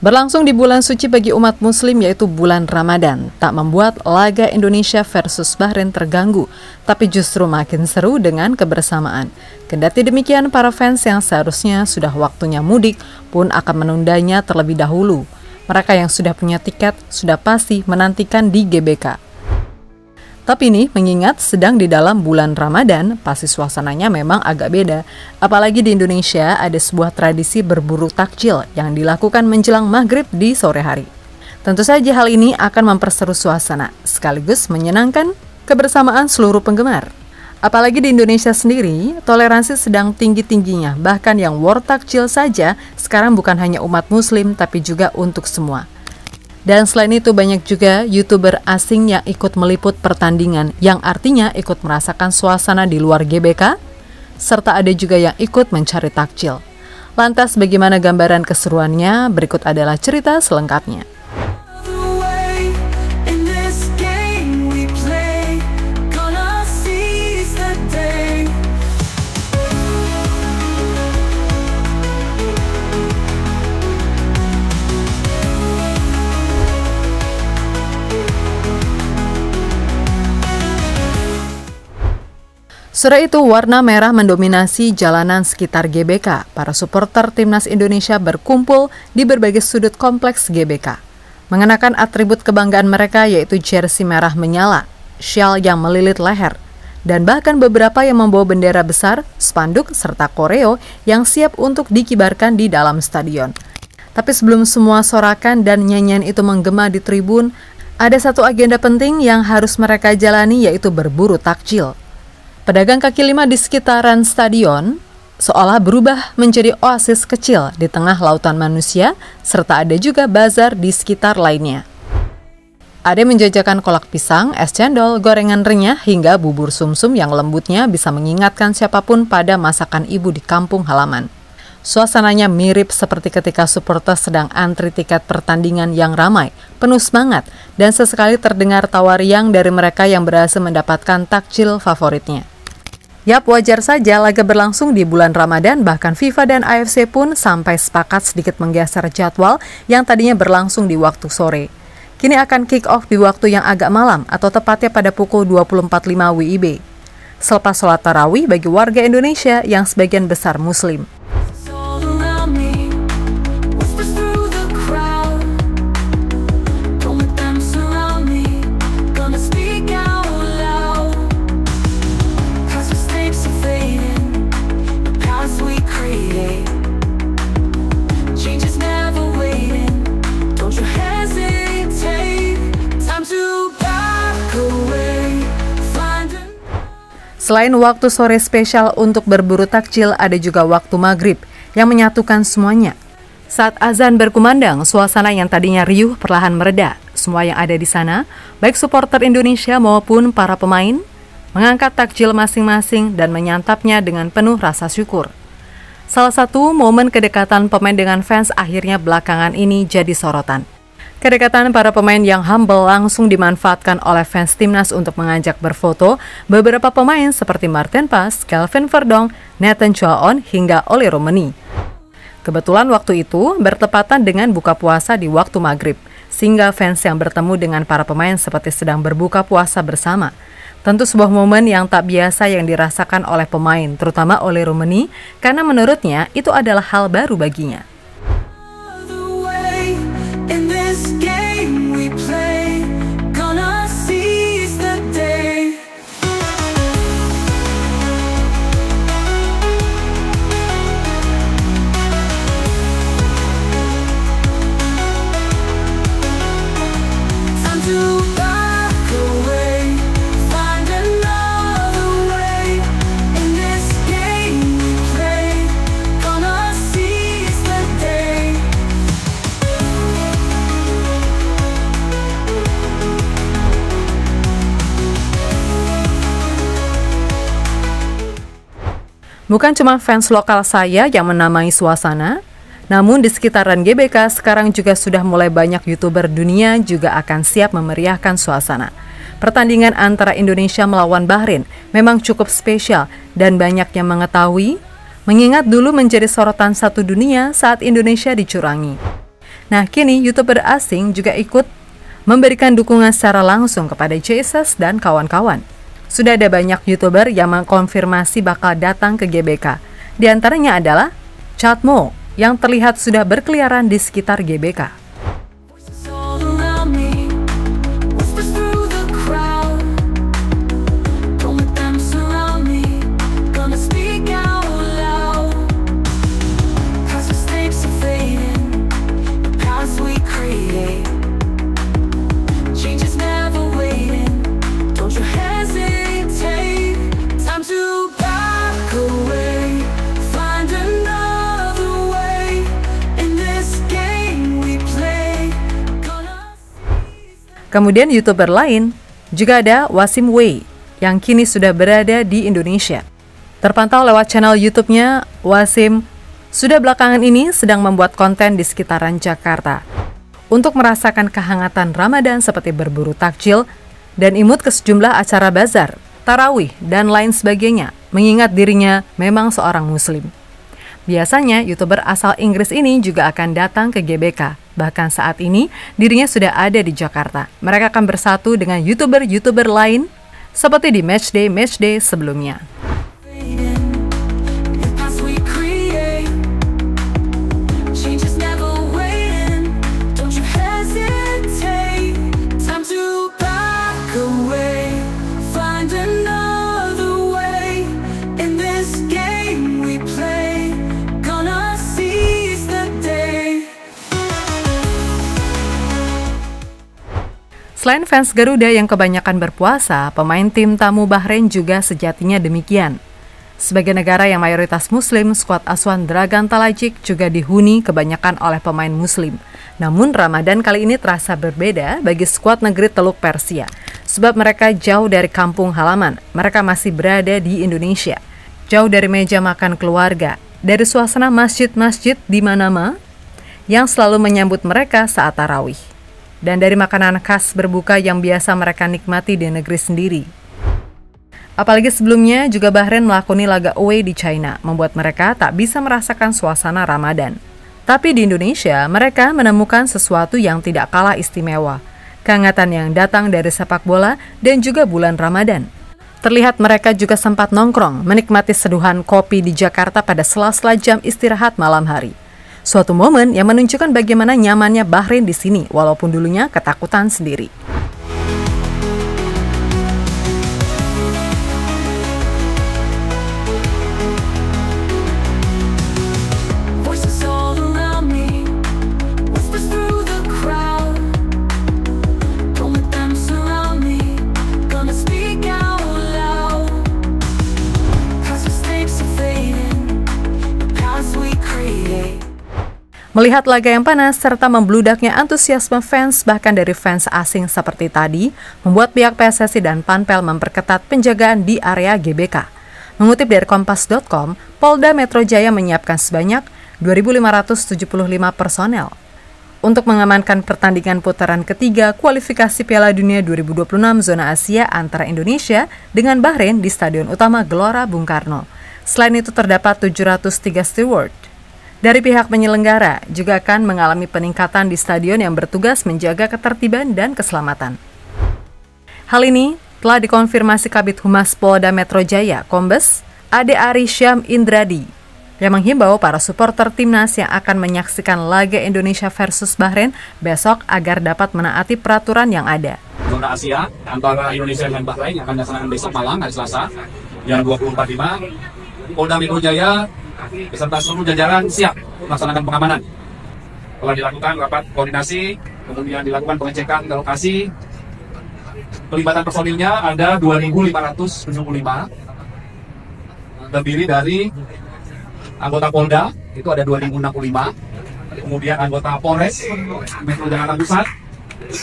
Berlangsung di bulan suci bagi umat muslim yaitu bulan Ramadan, tak membuat laga Indonesia versus Bahrain terganggu, tapi justru makin seru dengan kebersamaan. Kendati demikian, para fans yang seharusnya sudah waktunya mudik pun akan menundanya terlebih dahulu. Mereka yang sudah punya tiket sudah pasti menantikan di GBK. Tapi nih, mengingat sedang di dalam bulan Ramadan, pasti suasananya memang agak beda. Apalagi di Indonesia ada sebuah tradisi berburu takjil yang dilakukan menjelang maghrib di sore hari. Tentu saja hal ini akan memperseru suasana, sekaligus menyenangkan kebersamaan seluruh penggemar. Apalagi di Indonesia sendiri, toleransi sedang tinggi-tingginya, bahkan yang war takjil saja sekarang bukan hanya umat muslim, tapi juga untuk semua. Dan selain itu banyak juga YouTuber asing yang ikut meliput pertandingan, yang artinya ikut merasakan suasana di luar GBK, serta ada juga yang ikut mencari takjil. Lantas bagaimana gambaran keseruannya? Berikut adalah cerita selengkapnya. Sore itu warna merah mendominasi jalanan sekitar GBK. Para supporter Timnas Indonesia berkumpul di berbagai sudut kompleks GBK. Mengenakan atribut kebanggaan mereka yaitu jersey merah menyala, syal yang melilit leher, dan bahkan beberapa yang membawa bendera besar, spanduk, serta koreo yang siap untuk dikibarkan di dalam stadion. Tapi sebelum semua sorakan dan nyanyian itu menggema di tribun, ada satu agenda penting yang harus mereka jalani yaitu berburu takjil. Pedagang kaki lima di sekitaran stadion seolah berubah menjadi oasis kecil di tengah lautan manusia, serta ada juga bazar di sekitar lainnya. Ada yang menjajakan kolak pisang, es cendol, gorengan renyah, hingga bubur sumsum yang lembutnya bisa mengingatkan siapapun pada masakan ibu di kampung halaman. Suasananya mirip seperti ketika supporter sedang antri tiket pertandingan yang ramai, penuh semangat, dan sesekali terdengar tawa riang dari mereka yang berhasil mendapatkan takjil favoritnya. Yap, wajar saja laga berlangsung di bulan Ramadan, bahkan FIFA dan AFC pun sampai sepakat sedikit menggeser jadwal yang tadinya berlangsung di waktu sore. Kini akan kick off di waktu yang agak malam atau tepatnya pada pukul 20.45 WIB. Selepas sholat tarawih bagi warga Indonesia yang sebagian besar muslim. Selain waktu sore spesial untuk berburu takjil, ada juga waktu maghrib yang menyatukan semuanya. Saat azan berkumandang, suasana yang tadinya riuh perlahan mereda. Semua yang ada di sana, baik supporter Indonesia maupun para pemain, mengangkat takjil masing-masing dan menyantapnya dengan penuh rasa syukur. Salah satu momen kedekatan pemain dengan fans akhirnya belakangan ini jadi sorotan. Kedekatan para pemain yang humble langsung dimanfaatkan oleh fans Timnas untuk mengajak berfoto beberapa pemain seperti Martin Pas, Kelvin Verdong, Nathan Chuaon, hingga Oli Romeni. Kebetulan waktu itu bertepatan dengan buka puasa di waktu maghrib, sehingga fans yang bertemu dengan para pemain seperti sedang berbuka puasa bersama. Tentu sebuah momen yang tak biasa yang dirasakan oleh pemain, terutama Oli Romeni, karena menurutnya itu adalah hal baru baginya. Bukan cuma fans lokal saya yang menamai suasana, namun di sekitaran GBK sekarang juga sudah mulai banyak YouTuber dunia juga akan siap memeriahkan suasana. Pertandingan antara Indonesia melawan Bahrain memang cukup spesial dan banyak yang mengetahui, mengingat dulu menjadi sorotan satu dunia saat Indonesia dicurangi. Nah, kini YouTuber asing juga ikut memberikan dukungan secara langsung kepada Jesus dan kawan-kawan. Sudah ada banyak YouTuber yang mengkonfirmasi bakal datang ke GBK. Di antaranya adalah Chatmo yang terlihat sudah berkeliaran di sekitar GBK. Kemudian YouTuber lain juga ada Wasim Wei yang kini sudah berada di Indonesia. Terpantau lewat channel YouTube-nya, Wasim sudah belakangan ini sedang membuat konten di sekitaran Jakarta untuk merasakan kehangatan Ramadan seperti berburu takjil dan imut ke sejumlah acara bazar, tarawih, dan lain sebagainya, mengingat dirinya memang seorang muslim. Biasanya, YouTuber asal Inggris ini juga akan datang ke GBK. Bahkan saat ini, dirinya sudah ada di Jakarta. Mereka akan bersatu dengan YouTuber-YouTuber lain seperti di Matchday sebelumnya. Selain fans Garuda yang kebanyakan berpuasa, pemain tim tamu Bahrain juga sejatinya demikian. Sebagai negara yang mayoritas muslim, skuad asuhan Dragan Talajic juga dihuni kebanyakan oleh pemain muslim. Namun Ramadan kali ini terasa berbeda bagi skuad negeri Teluk Persia. Sebab mereka jauh dari kampung halaman, mereka masih berada di Indonesia. Jauh dari meja makan keluarga, dari suasana masjid-masjid di mana-mana yang selalu menyambut mereka saat tarawih. Dan dari makanan khas berbuka yang biasa mereka nikmati di negeri sendiri. Apalagi sebelumnya juga Bahrain melakoni laga away di China, membuat mereka tak bisa merasakan suasana Ramadan. Tapi di Indonesia, mereka menemukan sesuatu yang tidak kalah istimewa, kehangatan yang datang dari sepak bola dan juga bulan Ramadan. Terlihat mereka juga sempat nongkrong, menikmati seduhan kopi di Jakarta pada sela-sela jam istirahat malam hari. Suatu momen yang menunjukkan bagaimana nyamannya Bahrain di sini, walaupun dulunya ketakutan sendiri. Melihat laga yang panas serta membludaknya antusiasme fans bahkan dari fans asing seperti tadi, membuat pihak PSSI dan Panpel memperketat penjagaan di area GBK. Mengutip dari Kompas.com, Polda Metro Jaya menyiapkan sebanyak 2.575 personel untuk mengamankan pertandingan putaran ketiga kualifikasi Piala Dunia 2026 zona Asia antara Indonesia dengan Bahrain di Stadion Utama Gelora Bung Karno. Selain itu terdapat 703 steward. Dari pihak penyelenggara juga akan mengalami peningkatan di stadion yang bertugas menjaga ketertiban dan keselamatan. Hal ini telah dikonfirmasi Kabid Humas Polda Metro Jaya, Kombes Ade Ari Syam Indradi, yang menghimbau para supporter timnas yang akan menyaksikan laga Indonesia versus Bahrain besok agar dapat menaati peraturan yang ada. Zona Asia antara Indonesia dan Bahrain yang akan dilaksanakan besok malam hari Selasa jam 24.05. Polda Metro Jaya beserta seluruh jajaran siap melaksanakan pengamanan. Telah dilakukan rapat koordinasi, kemudian dilakukan pengecekan ke lokasi. Pelibatan personilnya ada 2.575, terdiri dari anggota Polda, itu ada 2.065, kemudian anggota Polres Metro Jakarta Pusat,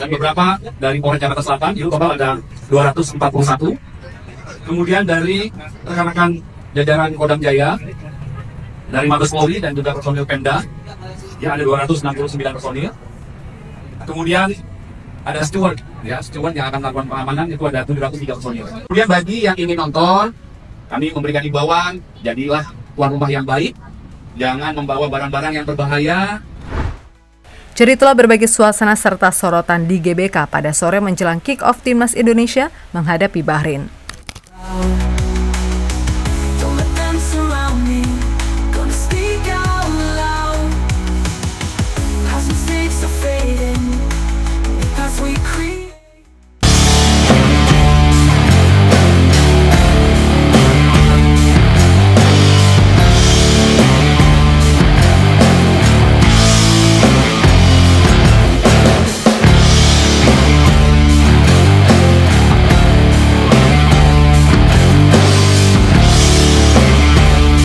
dan beberapa dari Polres Jakarta Selatan, itu total ada 241. Kemudian dari rekan-rekan jajaran Kodam Jaya, dari Mabes Polri dan juga personil Pemda, ya ada 269 personil. Kemudian ada steward, ya steward yang akan melakukan pengamanan itu ada 703 personil. Kemudian bagi yang ingin nonton, kami memberikan himbauan, jadilah tuan rumah yang baik, jangan membawa barang-barang yang berbahaya. Jadi itulah berbagai suasana serta sorotan di GBK pada sore menjelang kick-off Timnas Indonesia menghadapi Bahrain.